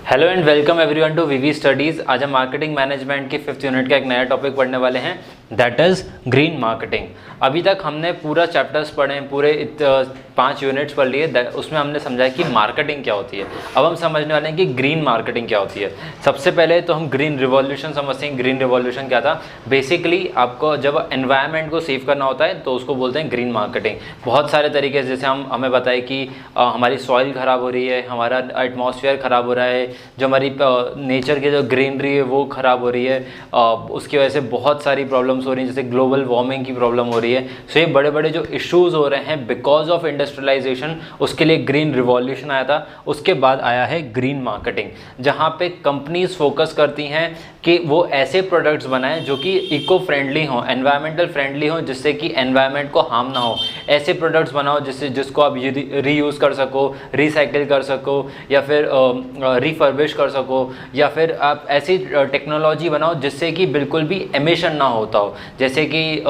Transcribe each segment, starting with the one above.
Hello and welcome everyone to VV studies. आज हम marketing management के 5th यूनिट का एक नया टॉपिक पढ़ने वाले हैं, दैट इज़ ग्रीन मार्केटिंग। अभी तक हमने पूरा चैप्टर्स पढ़े हैं, पूरे 5 यूनिट्स पढ़ लिए। उसमें हमने समझा कि मार्केटिंग क्या होती है। अब हम समझने वाले हैं कि ग्रीन मार्केटिंग क्या होती है। सबसे पहले तो हम ग्रीन रिवॉल्यूशन समझते हैं। ग्रीन रिवॉल्यूशन क्या था? बेसिकली आपको जब एनवायरनमेंट को सेव करना होता है तो उसको बोलते हैं ग्रीन मार्केटिंग। बहुत सारे तरीके से, जैसे हमें बताए कि हमारी सॉइल ख़राब हो रही है, हमारा एटमॉस्फेयर ख़राब हो रहा है, जो हमारी नेचर की जो ग्रीनरी है वो ख़राब हो रही है, उसकी वजह से बहुत सारी प्रॉब्लम्स हो रही हैं, जैसे ग्लोबल वार्मिंग की प्रॉब्लम हो रही है। सो ये बड़े बड़े जो इश्यूज़ हो रहे हैं बिकॉज ऑफ इंडस्ट्रियलाइजेशन, उसके लिए ग्रीन रिवॉल्यूशन आया था। उसके बाद आया है ग्रीन मार्केटिंग, जहाँ पे कंपनीज फोकस करती हैं कि वो ऐसे प्रोडक्ट्स बनाएं जो कि इको फ्रेंडली हों, एनवायरमेंटल फ्रेंडली हों, जिससे कि एनवायरनमेंट को हार्म ना हो। ऐसे प्रोडक्ट्स बनाओ जिसको आप रीयूज़ कर सको, रिसाइकिल कर सको, या फिर रिफर्बिश कर सको, या फिर आप ऐसी टेक्नोलॉजी बनाओ जिससे कि बिल्कुल भी एमिशन ना होता हो। जैसे कि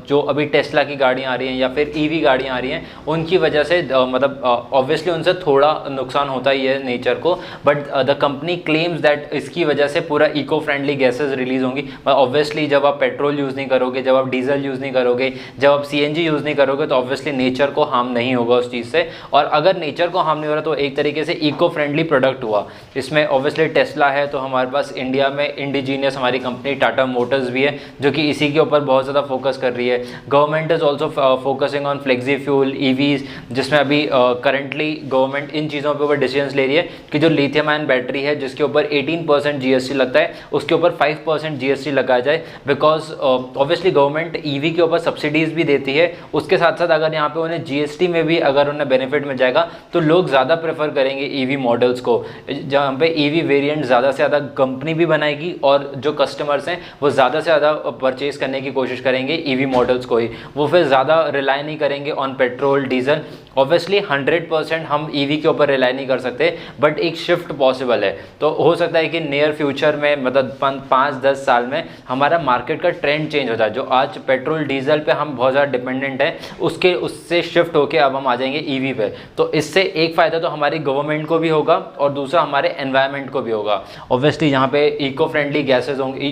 जो अभी टेस्ला की गाड़ियाँ आ रही हैं या फिर ईवी गाड़ियाँ आ रही हैं, उनकी वजह से मतलब ऑब्वियसली उनसे थोड़ा नुकसान होता ही है नेचर को, but the company claims that इसकी वजह से पूरा इको फ्रेंडली गैसेज रिलीज होंगी। ऑब्वियसली जब आप पेट्रोल यूज़ नहीं करोगे, जब आप डीजल यूज़ नहीं करोगे, जब आप सीएनजी यूज़ नहीं करोगे, तो ऑब्वियसली नेचर को हार्म नहीं होगा उस चीज़ से। और अगर नेचर को हार्म नहीं हो रहा तो एक तरीके से इको फ्रेंडली प्रोडक्ट हुआ। इसमें ऑब्वियसली टेस्ला है, तो हमारे पास इंडिया में इंडिजीनियस हमारी कंपनी टाटा मोटर्स भी है, जो कि इसी के ऊपर बहुत ज़्यादा फोकस कर रही है। Government is also focusing on flexi fuel EVs, जिसमें अभी करंटली गवर्नमेंट इन चीज़ों के ऊपर डिसीजंस ले रही है कि जो लिथियम आयन बैटरी है, जिसके ऊपर 18% जीएसटी लगता है, उसके ऊपर 5% जीएसटी लगाया जाए। बिकॉज ऑब्वियसली गवर्नमेंट ईवी के ऊपर सब्सिडीज़ भी देती है, उसके साथ साथ अगर यहाँ पे उन्हें जीएसटी में भी अगर उन्हें बेनिफिट मिल जाएगा तो लोग ज़्यादा प्रेफर करेंगे ईवी मॉडल्स को, जहाँ पे ईवी वेरिएंट ज़्यादा से ज़्यादा कंपनी भी बनाएगी और जो कस्टमर्स हैं वो ज़्यादा से ज़्यादा परचेज करने की कोशिश करेंगे ईवी मॉडल्स को ही। वो फिर ज़्यादा रिलाई नहीं करेंगे ऑन पेट्रोल डीजल। ऑब्वियसली 100% हम ईवी के ऊपर रिलाई नहीं कर सकते, बट एक शिफ्ट पॉसिबल है। तो हो सकता है कि नियर फ्यूचर में, मतलब 5-10 साल में हमारा मार्केट का ट्रेंड चेंज हो जाए। जो आज पेट्रोल डीजल पे हम बहुत ज़्यादा डिपेंडेंट हैं, उससे शिफ्ट होकर अब हम आ जाएंगे ईवी पे। तो इससे एक फ़ायदा तो हमारी गवर्नमेंट को भी होगा और दूसरा हमारे एनवायरनमेंट को भी होगा। ऑब्वियसली यहाँ पे इको फ्रेंडली गैसेज होंगी,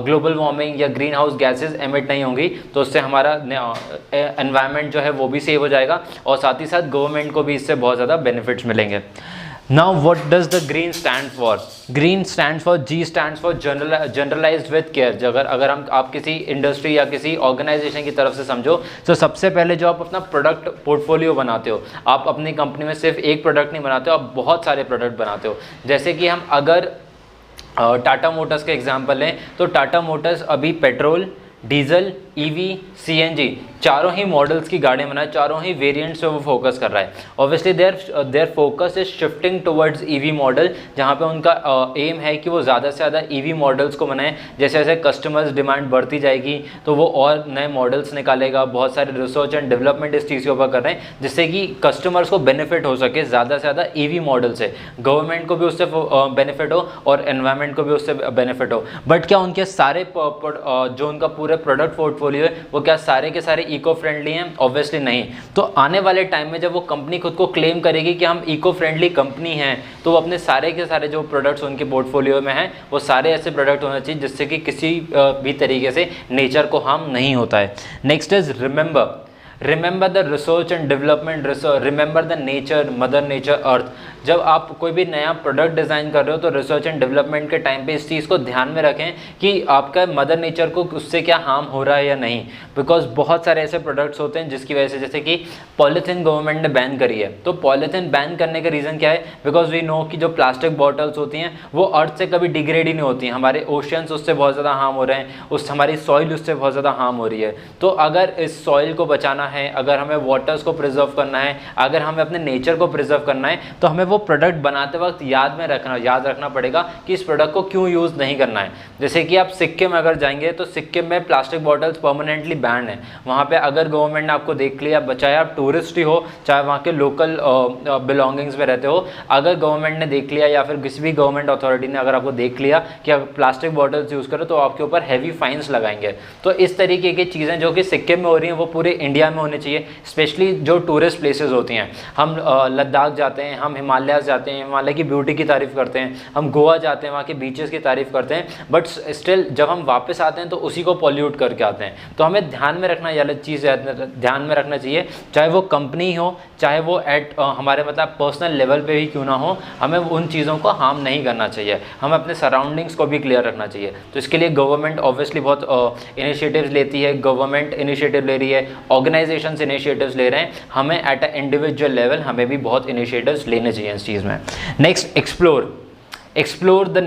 ग्लोबल वार्मिंग या ग्रीन हाउस गैसेज एमिट नहीं होंगी, तो उससे हमारा एनवायरनमेंट जो है वो भी सेव हो जाएगा और साथ ही साथ गवर्नमेंट को भी इससे बहुत ज़्यादा बेनिफिट्स मिलेंगे। Now what does the green stand for? Green stands for, G stands for generalized with care। अगर आप किसी इंडस्ट्री या किसी ऑर्गेनाइजेशन की तरफ से समझो, तो सबसे पहले जो आप अपना प्रोडक्ट पोर्टफोलियो बनाते हो, आप अपनी कंपनी में सिर्फ एक प्रोडक्ट नहीं बनाते हो, आप बहुत सारे प्रोडक्ट बनाते हो। जैसे कि हम अगर टाटा मोटर्स का एग्जाम्पल लें, तो टाटा मोटर्स अभी पेट्रोल, डीजल, ईवी, सीएनजी चारों ही मॉडल्स की गाड़ियाँ बनाए, चारों ही वेरिएंट्स पे वो फोकस कर रहा है। Obviously their focus is shifting towards EV model, जहाँ पे उनका एम है कि वो ज़्यादा से ज़्यादा ईवी मॉडल्स को बनाएं। जैसे जैसे कस्टमर्स डिमांड बढ़ती जाएगी तो वो और नए मॉडल्स निकालेगा। बहुत सारे रिसर्च एंड डेवलपमेंट इस चीज़ के ऊपर कर रहे हैं, जिससे कि कस्टमर्स को बेनिफिट हो सके ज़्यादा से ज़्यादा ईवी मॉडल से, गवर्नमेंट को भी उससे बेनिफिट हो और एनवायरनमेंट को भी उससे बेनिफिट हो। बट क्या उनके सारे जो उनका पूरे प्रोडक्ट पोर्टफोलियो है वो क्या सारे के सारे इको फ्रेंडली हैं? ऑब्वियसली नहीं। तो आने वाले टाइम में जब वो कंपनी खुद को क्लेम करेगी कि हम इको फ्रेंडली कंपनी हैं, तो वो अपने सारे के सारे जो प्रोडक्ट्स उनके पोर्टफोलियो में हैं वो सारे ऐसे प्रोडक्ट होने चाहिए जिससे कि किसी भी तरीके से नेचर को हार्म नहीं होता है। Next is remember the research and development, remember the nature, mother nature, earth. जब आप कोई भी नया प्रोडक्ट डिज़ाइन कर रहे हो तो रिसर्च एंड डेवलपमेंट के टाइम पे इस चीज़ को ध्यान में रखें कि आपका मदर नेचर को उससे क्या हार्म हो रहा है या नहीं। बिकॉज बहुत सारे ऐसे प्रोडक्ट्स होते हैं जिसकी वजह से, जैसे कि पॉलीथीन गवर्नमेंट ने बैन करी है, तो पॉलीथीन बैन करने का रीज़न क्या है? बिकॉज वी नो कि जो प्लास्टिक बॉटल्स होती हैं वो अर्थ से कभी डिग्रेड ही नहीं होती हैं। हमारे ओशियंस उससे बहुत ज़्यादा हार्म हो रहे हैं, हमारी सॉइल उससे बहुत ज़्यादा हार्म हो रही है। तो अगर इस सॉइल को बचाना है, अगर हमें वाटर्स को प्रिजर्व करना है, अगर हमें अपने नेचर को प्रिजर्व करना है, तो हमें वो प्रोडक्ट बनाते वक्त याद रखना पड़ेगा कि इस प्रोडक्ट को क्यों यूज़ नहीं करना है। जैसे कि आप सिक्किम अगर जाएंगे तो सिक्किम में प्लास्टिक बॉटल्स परमानेंटली बैन है। वहाँ पे अगर गवर्नमेंट ने आपको देख लिया, चाहे आप टूरिस्ट ही हो, चाहे वहाँ के लोकल बिलोंगिंग्स में रहते हो, अगर गवर्नमेंट ने देख लिया या फिर किसी भी गवर्नमेंट अथॉरिटी ने अगर आपको देख लिया कि आप प्लास्टिक बॉटल्स यूज़ करो, तो आपके ऊपर हैवी फाइन्स लगाएंगे। तो इस तरीके की चीज़ें जो कि सिक्किम में हो रही हैं वो पूरे इंडिया में होनी चाहिए, स्पेशली जो टूरिस्ट प्लेसेस होती हैं। हम लद्दाख जाते हैं, हम हिमालय जाते हैं, हिमालय की ब्यूटी की तारीफ़ करते हैं, हम गोवा जाते हैं, वहाँ के बीचेस की तारीफ़ करते हैं, बट स्टिल जब हम वापस आते हैं तो उसी को पॉल्यूट करके आते हैं। तो हमें ध्यान में रखना, ये चीज़ ध्यान में रखना चाहिए, चाहे वो कंपनी हो, चाहे वो एट हमारे मतलब पर्सनल लेवल पे भी क्यों ना हो, हमें उन चीज़ों को हार्म नहीं करना चाहिए, हमें अपने सराउंडिंग्स को भी क्लियर रखना चाहिए। तो इसके लिए गवर्नमेंट ऑब्वियसली बहुत इनिशिएटिव्स लेती है, गवर्नमेंट इनिशिएटिव ले रही है, ऑर्गेनाइजेशंस इनिशिएटिव्स ले रहे हैं, हमें एट अ इंडिविजुअल लेवल हमें भी बहुत इनिशिएटिव्स लेने चाहिए इस चीज़ में। Next, explore the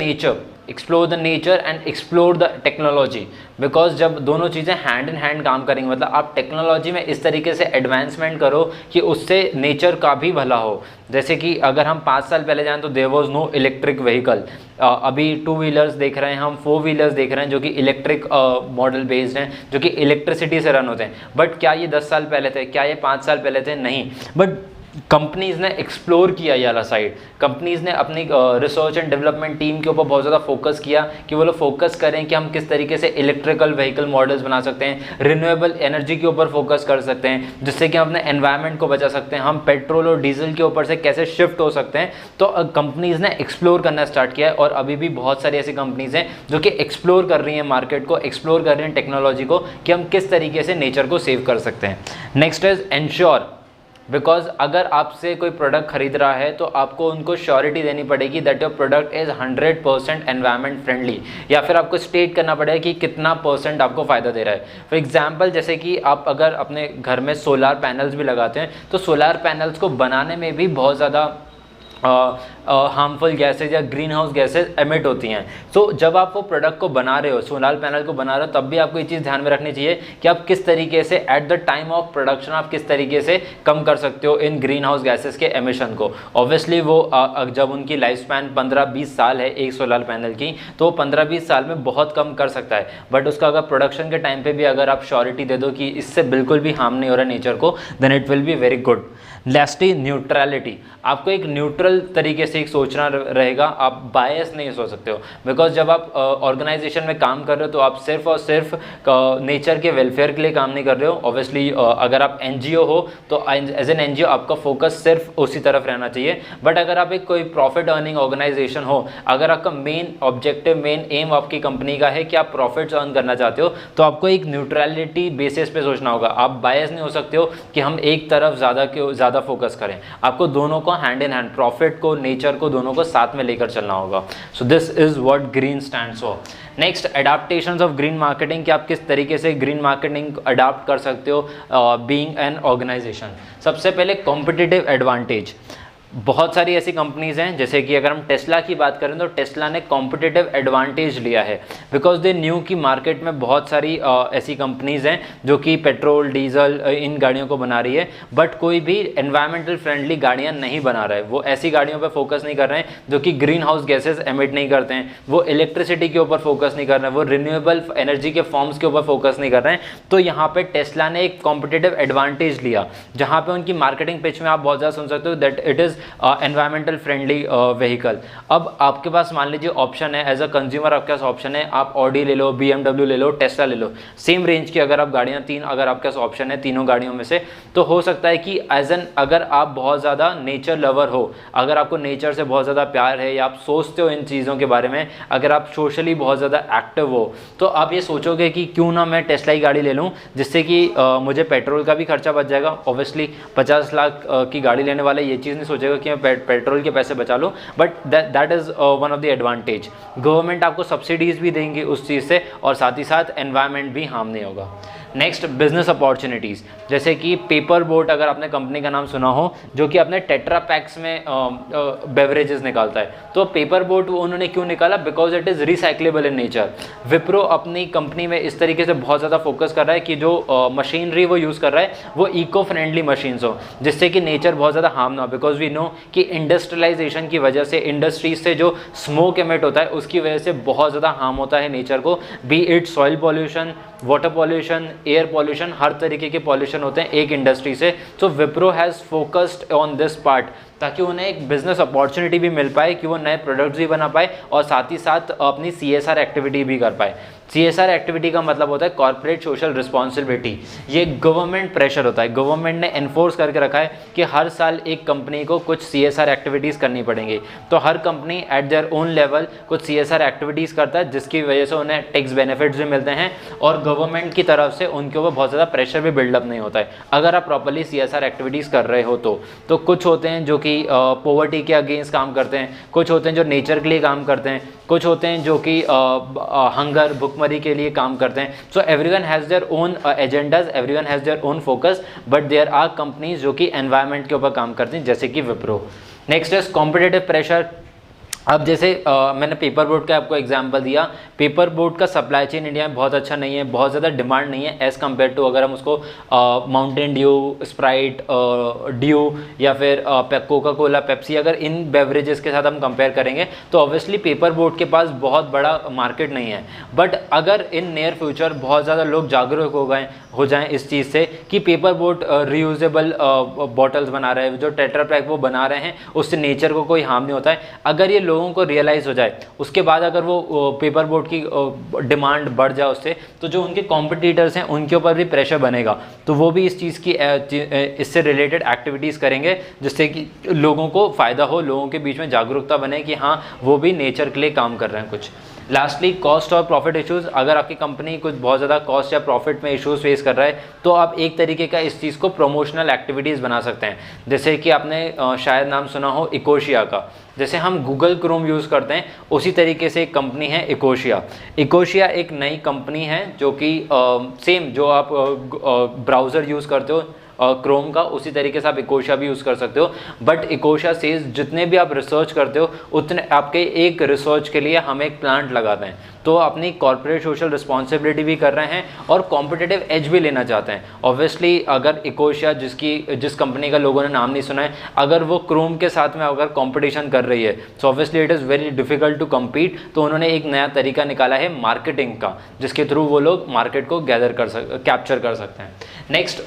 nature and explore the technology, because जब दोनों चीज़ें हैंड इन हैंड काम करेंगी, मतलब आप टेक्नोलॉजी में इस तरीके से एडवांसमेंट करो कि उससे नेचर का भी भला हो। जैसे कि अगर हम 5 साल पहले जाएं तो there was no electric vehicle, अभी 2 व्हीलर्स देख रहे हैं हम, 4 व्हीलर्स देख रहे हैं जो कि इलेक्ट्रिक मॉडल बेस्ड हैं, जो कि इलेक्ट्रिसिटी से रन होते हैं। बट क्या ये 10 साल पहले थे? क्या ये 5 साल पहले थे? नहीं। बट कंपनीज़ ने एक्सप्लोर किया ये वाला साइड, कंपनीज़ ने अपनी रिसर्च एंड डेवलपमेंट टीम के ऊपर बहुत ज़्यादा फोकस किया कि वो लोग फोकस करें कि हम किस तरीके से इलेक्ट्रिकल व्हीकल मॉडल्स बना सकते हैं, रिन्यूएबल एनर्जी के ऊपर फोकस कर सकते हैं, जिससे कि हम अपने एनवायरनमेंट को बचा सकते हैं, हम पेट्रोल और डीजल के ऊपर से कैसे शिफ्ट हो सकते हैं। तो कंपनीज़ ने एक्सप्लोर करना स्टार्ट किया है, और अभी भी बहुत सारी ऐसी कंपनीज़ हैं जो कि एक्सप्लोर कर रही हैं मार्केट को, एक्सप्लोर कर रही हैं टेक्नोलॉजी को, कि हम किस तरीके से नेचर को सेव कर सकते हैं। नेक्स्ट इज एंश्योर, बिकॉज अगर आपसे कोई प्रोडक्ट खरीद रहा है तो आपको उनको श्योरिटी देनी पड़ेगी that your product is 100% environment friendly, या फिर आपको स्टेट करना पड़ेगा कि कितना % आपको फ़ायदा दे रहा है। फॉर एग्जांपल, जैसे कि आप अगर अपने घर में सोलार पैनल्स भी लगाते हैं तो सोलार पैनल्स को बनाने में भी बहुत ज़्यादा हार्मफुल गैसेज या ग्रीन हाउस गैसेज एमिट होती हैं। सो जब आप वो प्रोडक्ट को बना रहे हो, सोलार पैनल को बना रहे हो, तब भी आपको ये चीज़ ध्यान में रखनी चाहिए कि आप किस तरीके से at the time of production आप किस तरीके से कम कर सकते हो इन ग्रीन हाउस गैसेज के एमिशन को। ऑब्वियसली वो जब उनकी लाइफ स्पैन 15-20 साल है एक सोलार पैनल की, तो 15-20 साल में बहुत कम कर सकता है, बट उसका अगर प्रोडक्शन के टाइम पर भी अगर आप श्योरिटी दे दो कि इससे बिल्कुल भी हार्म नहीं हो रहा नेचर को, then it will be very good. Lastly, neutrality, आपको एक न्यूट्रल तरीके से एक सोचना रहेगा, आप बायस नहीं सोच सकते हो, बिकॉज जब आप ऑर्गेनाइजेशन में काम कर रहे हो तो आप सिर्फ और सिर्फ नेचर के वेलफेयर के लिए काम नहीं कर रहे हो। ऑब्वियसली अगर आप एनजीओ हो तो एज एन एनजीओ आपका फोकस सिर्फ उसी तरफ रहना चाहिए, बट अगर आप एक कोई प्रॉफिट अर्निंग ऑर्गेनाइजेशन हो, अगर आपका मेन ऑब्जेक्टिव, मेन एम आपकी कंपनी का है कि आप प्रॉफिट्स अर्न करना चाहते हो, तो आपको एक न्यूट्रलिटी बेसिस पे सोचना होगा। आप बायस नहीं हो सकते हो कि हम एक तरफ ज़्यादा फोकस करें, आपको दोनों को हैंड इन हैंड, प्रॉफिट को, नेचर को, दोनों को साथ में लेकर चलना होगा। So this is what green stands for. Next, adaptations of green marketing, कि आप किस तरीके से ग्रीन मार्केटिंग अडाप्ट कर सकते हो बीइंग एन ऑर्गेनाइजेशन। सबसे पहले कॉम्पिटिटिव एडवांटेज, बहुत सारी ऐसी कंपनीज़ हैं, जैसे कि अगर हम टेस्ला की बात करें तो टेस्ला ने कॉम्पिटिटिव एडवांटेज लिया है, बिकॉज दे न्यू की मार्केट में बहुत सारी ऐसी कंपनीज़ हैं जो कि पेट्रोल डीजल इन गाड़ियों को बना रही है, बट कोई भी एनवायरमेंटल फ्रेंडली गाड़ियां नहीं बना रहा है। वो ऐसी गाड़ियों पे फोकस नहीं कर रहे हैं जो कि ग्रीन हाउस गैसेज एमिट नहीं करते हैं, वो इलेक्ट्रिसिटी के ऊपर फोकस नहीं कर रहे हैं, वो रिन्यूएबल एनर्जी के फॉर्म्स के ऊपर फोकस नहीं कर रहे हैं। तो यहाँ पे टेस्ला ने एक कॉम्पिटिटिव एडवांटेज लिया, जहाँ पे उनकी मार्केटिंग पिच में आप बहुत ज़्यादा सुन सकते हो that it is environmental friendly vehicle. अब आपके पास मान लीजिए ऑप्शन है, एज अ कंज्यूमर आपके पास ऑप्शन है, आप ऑडी ले लो, BMW ले लो, टेस्ला ले लो, सेम रेंज की अगर आप गाड़ियाँ अगर आपके पास ऑप्शन है तीनों गाड़ियों में से, तो हो सकता है कि एज एन अगर आप बहुत ज़्यादा नेचर लवर हो, अगर आपको नेचर से बहुत ज़्यादा प्यार है या आप सोचते हो इन चीज़ों के बारे में, अगर आप सोशली बहुत ज़्यादा एक्टिव हो, तो आप ये सोचोगे कि क्यों ना मैं टेस्ला की गाड़ी ले लूँ, जिससे कि मुझे पेट्रोल का भी खर्चा बच जाएगा। ऑब्वियसली 50 लाख की गाड़ी लेने वाला ये चीज़ नहीं सोचेगा कि मैं पेट्रोल के पैसे बचा लूँ, but that is one of the advantage. Government आपको सब्सिडीज़ भी देंगी उस चीज़ से, और साथ ही साथ एनवायरनमेंट भी हार्म नहीं होगा। नेक्स्ट, बिजनेस अपॉर्चुनिटीज़, जैसे कि पेपर बोट, अगर आपने कंपनी का नाम सुना हो, जो कि अपने टेट्रा पैक्स में बेवरेजेस निकालता है, तो पेपर बोट उन्होंने क्यों निकाला? Because it is recyclable in nature. Wipro अपनी कंपनी में इस तरीके से बहुत ज़्यादा फोकस कर रहा है कि जो मशीनरी वो यूज़ कर रहा है वो इको फ्रेंडली मशीन्स हो, जिससे कि नेचर बहुत ज़्यादा हार्म ना हो। बिकॉज वी नो कि इंडस्ट्रियलाइजेशन की वजह से, इंडस्ट्रीज से जो स्मोक एमिट होता है उसकी वजह से बहुत ज़्यादा हार्म होता है नेचर को, be it soil pollution, water pollution, air pollution, हर तरीके के पॉल्यूशन होते हैं एक इंडस्ट्री से। So Wipro has focused on this part ताकि उन्हें एक बिजनेस अपॉर्चुनिटी भी मिल पाए कि वो नए प्रोडक्ट्स भी बना पाए और साथ ही साथ अपनी CSR एक्टिविटी भी कर पाए। CSR एक्टिविटी का मतलब होता है कॉर्पोरेट सोशल रिस्पॉन्सिबिलिटी। ये गवर्नमेंट प्रेशर होता है, गवर्नमेंट ने एनफोर्स करके रखा है कि हर साल एक कंपनी को कुछ CSR एक्टिविटीज़ करनी पड़ेंगी। तो हर company at their own level कुछ CSR एक्टिविटीज़ करता है, जिसकी वजह से उन्हें टैक्स बेनिफिट्स भी मिलते हैं और गवर्नमेंट की तरफ से उनके ऊपर बहुत ज़्यादा प्रेशर भी बिल्डअप नहीं होता है अगर आप प्रॉपरली CSR एक्टिविटीज़ कर रहे हो तो कुछ होते हैं जो कि पॉवर्टी के अगेंस्ट काम करते हैं, कुछ होते हैं जो नेचर के लिए काम करते हैं, कुछ होते हैं जो कि हंगर भुखमरी के लिए काम करते हैं। So everyone has their own agendas, everyone has their own focus, but there are companies जो कि एनवायरनमेंट के ऊपर काम करती हैं, जैसे कि Wipro. Next is competitive pressure. अब जैसे मैंने पेपर बोर्ड का आपको एग्जांपल दिया, पेपर बोर्ड का सप्लाई चेन इंडिया में बहुत अच्छा नहीं है, बहुत ज़्यादा डिमांड नहीं है एज़ कम्पेयर टू अगर हम उसको माउंटेन ड्यू, स्प्राइट, ड्यू या फिर कोका कोला, पेप्सी, अगर इन बेवरेजेस के साथ हम कंपेयर करेंगे तो ऑब्वियसली पेपर बोर्ड के पास बहुत बड़ा मार्केट नहीं है। बट अगर इन नियर फ्यूचर बहुत ज़्यादा लोग जागरूक हो जाएं इस चीज़ से कि पेपर बोर्ड रीयूजेबल बॉटल्स बना रहे हैं, जो टेट्रा पैक वो बना रहे हैं उससे नेचर को कोई हार्म नहीं होता है, अगर ये लोगों को रियलाइज़ हो जाए उसके बाद अगर वो पेपर बोर्ड की डिमांड बढ़ जाए उससे, तो जो उनके कॉम्पिटिटर्स हैं उनके ऊपर भी प्रेशर बनेगा, तो वो भी इस चीज़ की इससे रिलेटेड एक्टिविटीज़ करेंगे जिससे कि लोगों को फ़ायदा हो, लोगों के बीच में जागरूकता बने कि हाँ वो भी नेचर के लिए काम कर रहे हैं कुछ। लास्टली कॉस्ट और प्रॉफिट इश्यूज़। अगर आपकी कंपनी कुछ बहुत ज़्यादा कॉस्ट या प्रॉफिट में इश्यूज़ फेस कर रहा है तो आप एक तरीके का इस चीज़ को प्रमोशनल एक्टिविटीज़ बना सकते हैं। जैसे कि आपने शायद नाम सुना हो इकोशिया का, जैसे हम गूगल क्रोम यूज़ करते हैं उसी तरीके से एक कंपनी है इकोशिया। इकोशिया एक नई कंपनी है जो कि सेम जो आप ब्राउज़र यूज़ करते हो क्रोम का, उसी तरीके से आप इकोशिया भी यूज़ कर सकते हो। बट इकोशिया सेज जितने भी आप रिसर्च करते हो उतने आपके एक रिसर्च के लिए हम एक प्लांट लगाते हैं, तो अपनी कॉर्पोरेट सोशल रिस्पॉन्सिबिलिटी भी कर रहे हैं और कॉम्पिटिटिव एज भी लेना चाहते हैं। ऑब्वियसली अगर इकोशिया जिस कंपनी का लोगों ने नाम नहीं सुना है, अगर वो क्रोम के साथ में अगर कॉम्पिटिशन कर रही है so obviously it is very difficult to compete. तो उन्होंने एक नया तरीका निकाला है मार्केटिंग का, जिसके थ्रू वो लोग मार्केट को कैप्चर कर सकते हैं। Next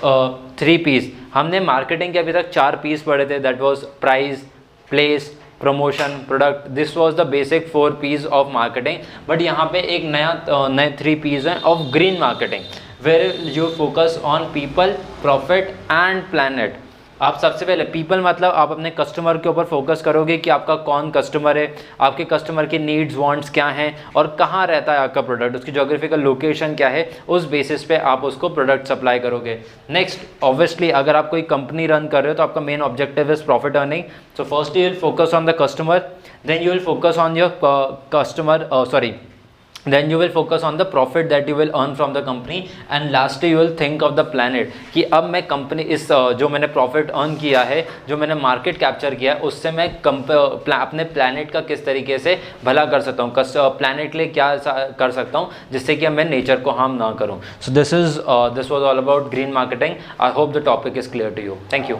3 P's। हमने मार्केटिंग के अभी तक 4 P's पढ़े थे, that was price, place, promotion, product. This was the basic 4 P's of marketing. But यहाँ पे एक नए 3 P's हैं of green marketing, where you focus on people, profit and planet. आप सबसे पहले पीपल मतलब आप अपने कस्टमर के ऊपर फोकस करोगे कि आपका कौन कस्टमर है, आपके कस्टमर के नीड्स वांट्स क्या हैं और कहाँ रहता है आपका प्रोडक्ट, उसकी ज्योग्राफिकल लोकेशन क्या है, उस बेसिस पे आप उसको प्रोडक्ट सप्लाई करोगे। नेक्स्ट ऑब्वियसली अगर आप कोई कंपनी रन कर रहे हो तो आपका main objective is profit earning. So first you will focus on the customer, then you will focus on your then you will focus on the profit that you will earn from the company, and lastly you will think of the planet कि अब मैं company इस जो मैंने profit earn किया है, जो मैंने मार्केट कैप्चर किया है, उससे मैं अपने प्लानट का किस तरीके से भला कर सकता हूँ, प्लानट के लिए क्या कर सकता हूँ जिससे कि मैं नेचर को हार्म ना करूँ। So this was all about green marketing. I hope the topic is clear to you. Thank you.